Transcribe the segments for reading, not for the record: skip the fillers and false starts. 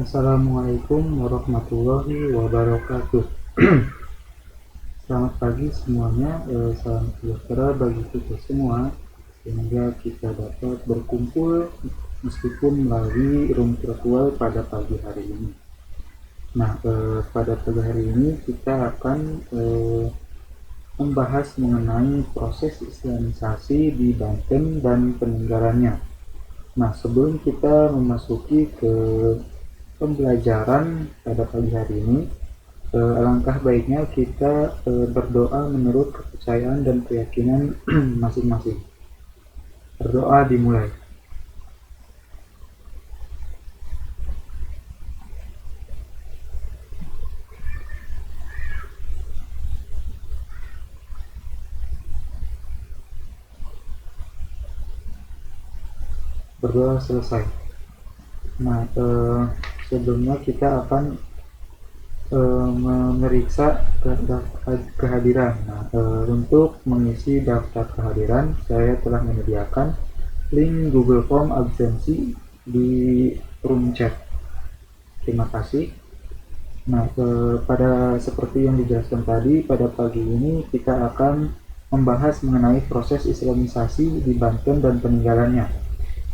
Assalamualaikum warahmatullahi wabarakatuh. Selamat pagi semuanya, salam sejahtera bagi kita semua. Sehingga kita dapat berkumpul meskipun melalui room virtual pada pagi hari ini. Nah, pada pagi hari ini kita akan membahas mengenai proses islamisasi di Banten dan peninggalannya. Nah, sebelum kita memasuki ke pembelajaran pada pagi hari ini, alangkah baiknya kita berdoa menurut kepercayaan dan keyakinan masing-masing. Berdoa dimulai. Berdoa selesai. Nah, sebelumnya kita akan memeriksa kehadiran. Nah, untuk mengisi daftar kehadiran, saya telah menyediakan link Google Form absensi di room chat. Terima kasih. Nah, pada seperti yang dijelaskan tadi, pada pagi ini kita akan membahas mengenai proses islamisasi di Banten dan peninggalannya.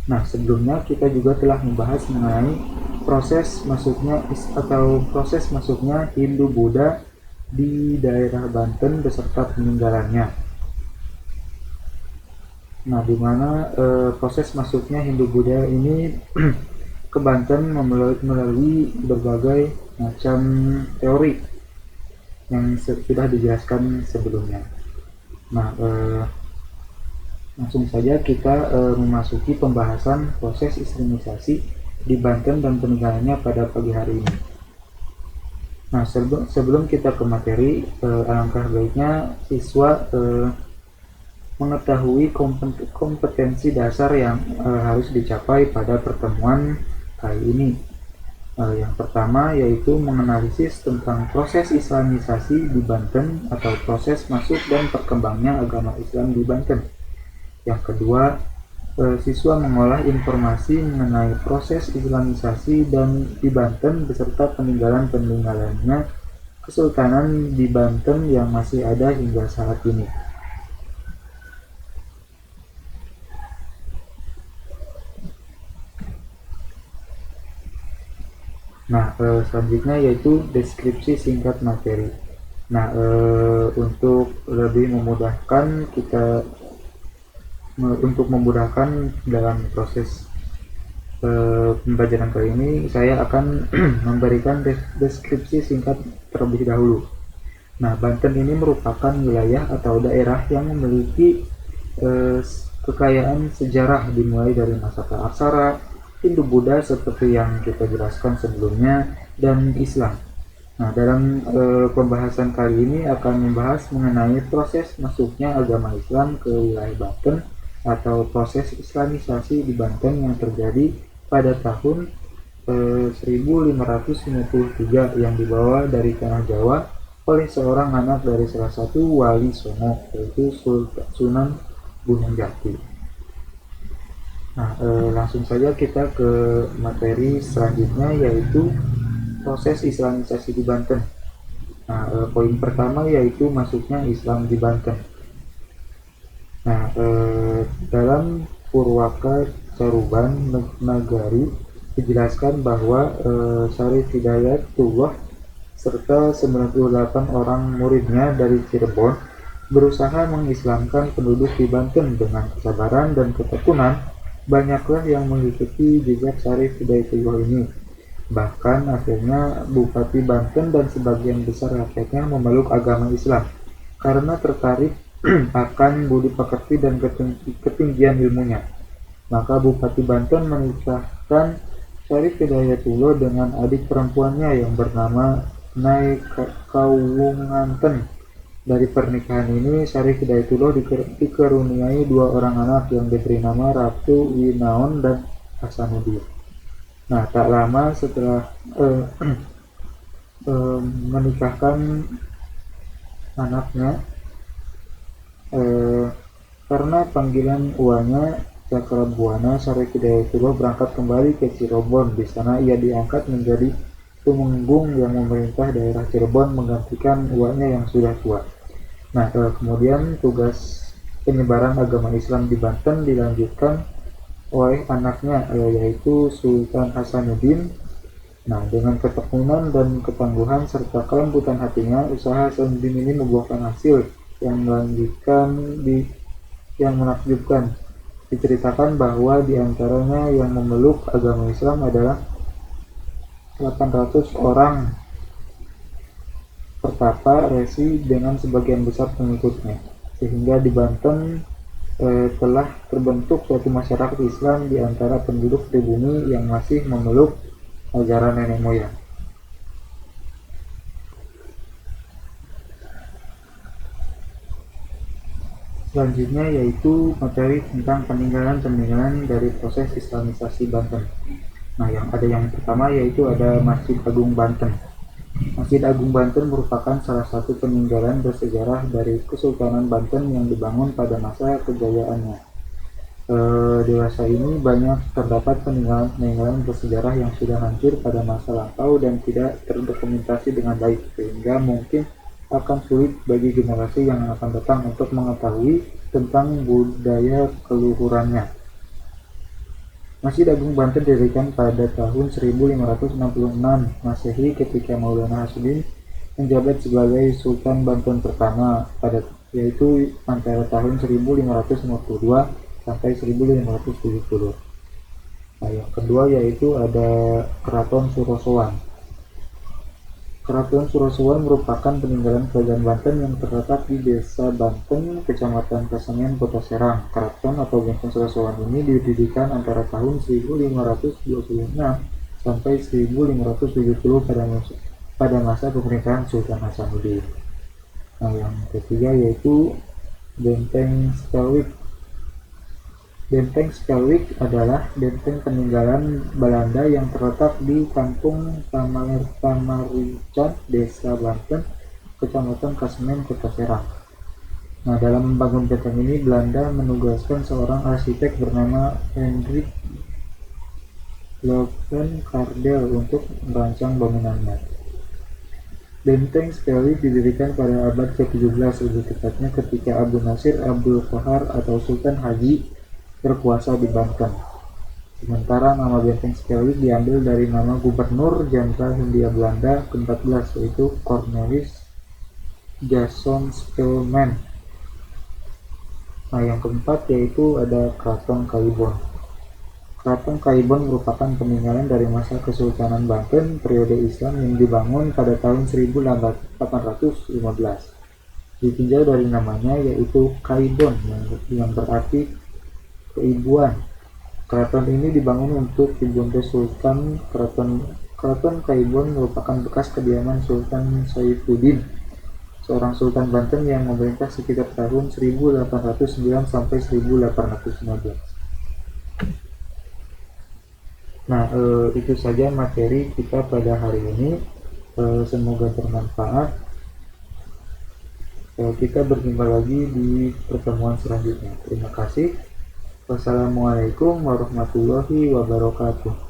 Nah, sebelumnya kita juga telah membahas mengenai proses masuknya Hindu-Buddha di daerah Banten beserta peninggalannya. Nah, di mana proses masuknya Hindu-Buddha ini ke Banten melalui berbagai macam teori yang sudah dijelaskan sebelumnya. Nah, langsung saja kita memasuki pembahasan proses islamisasi di Banten dan peninggalannya pada pagi hari ini. Nah, sebelum kita ke materi, alangkah baiknya siswa mengetahui kompetensi dasar yang harus dicapai pada pertemuan kali ini. Yang pertama yaitu menganalisis tentang proses islamisasi di Banten atau proses masuk dan perkembangnya agama Islam di Banten. Yang kedua, siswa mengolah informasi mengenai proses islamisasi dan di Banten beserta peninggalan-peninggalannya Kesultanan di Banten yang masih ada hingga saat ini. Nah, selanjutnya yaitu deskripsi singkat materi. Nah, untuk lebih memudahkan dalam proses pembelajaran kali ini, saya akan memberikan deskripsi singkat terlebih dahulu. Nah, Banten ini merupakan wilayah atau daerah yang memiliki kekayaan sejarah dimulai dari masa praaksara, Hindu-Buddha seperti yang kita jelaskan sebelumnya, dan Islam. Nah, dalam pembahasan kali ini akan membahas mengenai proses masuknya agama Islam ke wilayah Banten atau proses islamisasi di Banten yang terjadi pada tahun 1553 yang dibawa dari tanah Jawa oleh seorang anak dari salah satu wali Songo, yaitu Sunan Gunung Jati. Nah, langsung saja kita ke materi selanjutnya yaitu proses islamisasi di Banten. Nah, poin pertama yaitu masuknya Islam di Banten. Nah, dalam Purwaka Caruban Nagari dijelaskan bahwa Syarif Hidayatullah serta 98 orang muridnya dari Cirebon berusaha mengislamkan penduduk di Banten dengan kesabaran dan ketekunan. Banyaklah yang mengikuti jejak Syarif Hidayatullah ini. Bahkan akhirnya Bupati Banten dan sebagian besar rakyatnya memeluk agama Islam karena tertarik akan budi pekerti dan ketinggian ilmunya. Maka Bupati Banten menikahkan Syarif Hidayatullah dengan adik perempuannya yang bernama Nai Kawunganten. Dari pernikahan ini, Syarif Hidayatullah dikaruniai 2 orang anak yang diberi nama Ratu Winaon dan Hasanuddin. Nah, tak lama setelah menikahkan anaknya, karena panggilan uanya Cakrabuana Syarif Hidayatullah berangkat kembali ke Cirebon. Di sana ia diangkat menjadi tumenggung yang memerintah daerah Cirebon menggantikan uaknya yang sudah tua. Nah, kemudian tugas penyebaran agama Islam di Banten dilanjutkan oleh anaknya, yaitu Sultan Hasanuddin. Nah, dengan ketekunan dan ketangguhan serta kelembutan hatinya, usaha Hasanuddin ini membuahkan hasil yang menakjubkan. Diceritakan bahwa diantaranya yang memeluk agama Islam adalah 800 orang pertapa resi dengan sebagian besar pengikutnya, sehingga di Banten telah terbentuk suatu masyarakat Islam di antara penduduk pribumi yang masih memeluk ajaran nenek moyang. Selanjutnya yaitu materi tentang peninggalan-peninggalan dari proses Islamisasi Banten. Nah, yang pertama yaitu ada Masjid Agung Banten. Masjid Agung Banten merupakan salah satu peninggalan bersejarah dari Kesultanan Banten yang dibangun pada masa kejayaannya. Dewasa ini banyak terdapat peninggalan bersejarah yang sudah hancur pada masa lampau dan tidak terdokumentasi dengan baik, sehingga mungkin akan sulit bagi generasi yang akan datang untuk mengetahui tentang budaya keluhurannya. Masjid Agung Banten didirikan pada tahun 1566 Masehi ketika Maulana Hasanuddin menjabat sebagai Sultan Banten pertama, yaitu antara tahun 1552 sampai 1570. Nah, yang kedua yaitu ada Keraton Surosoan. Keraton Surosoan merupakan peninggalan kerajaan Banten yang terletak di Desa Banten, Kecamatan Kasengan, Kota Serang. Keraton atau Benteng Surosoan ini didirikan antara tahun 1526 sampai 1570 pada masa pemerintahan Sultan Hasanuddin. Nah, yang ketiga yaitu Benteng Schelwijk. Benteng Schelwijk adalah benteng peninggalan Belanda yang terletak di Kampung Tamarican, Desa Banten, Kecamatan Kasemen, Kota Serang. Nah, dalam membangun benteng ini, Belanda menugaskan seorang arsitek bernama Hendrik Loevekardel untuk merancang bangunannya. Benteng Schelwijk didirikan pada abad ke-17, lebih tepatnya ketika Abu Nasir Abdul Qahar atau Sultan Haji berkuasa di Banten. Sementara nama Benteng Schelwijk diambil dari nama Gubernur Jenderal Hindia Belanda ke-14, yaitu Cornelis Jason Spelman. Nah, yang keempat yaitu ada Keraton Kaibon. Keraton Kaibon merupakan peninggalan dari masa Kesultanan Banten periode Islam yang dibangun pada tahun 1815. Ditinjau dari namanya yaitu Kaibon yang berarti keibuan. Keraton ini dibangun untuk ibunda Sultan. Keraton Kaibon merupakan bekas kediaman Sultan Saifuddin, seorang Sultan Banten yang memerintah sekitar tahun 1809 sampai 1815. Nah, itu saja materi kita pada hari ini. Semoga bermanfaat. Kita berjumpa lagi di pertemuan selanjutnya. Terima kasih. Wassalamualaikum warahmatullahi wabarakatuh.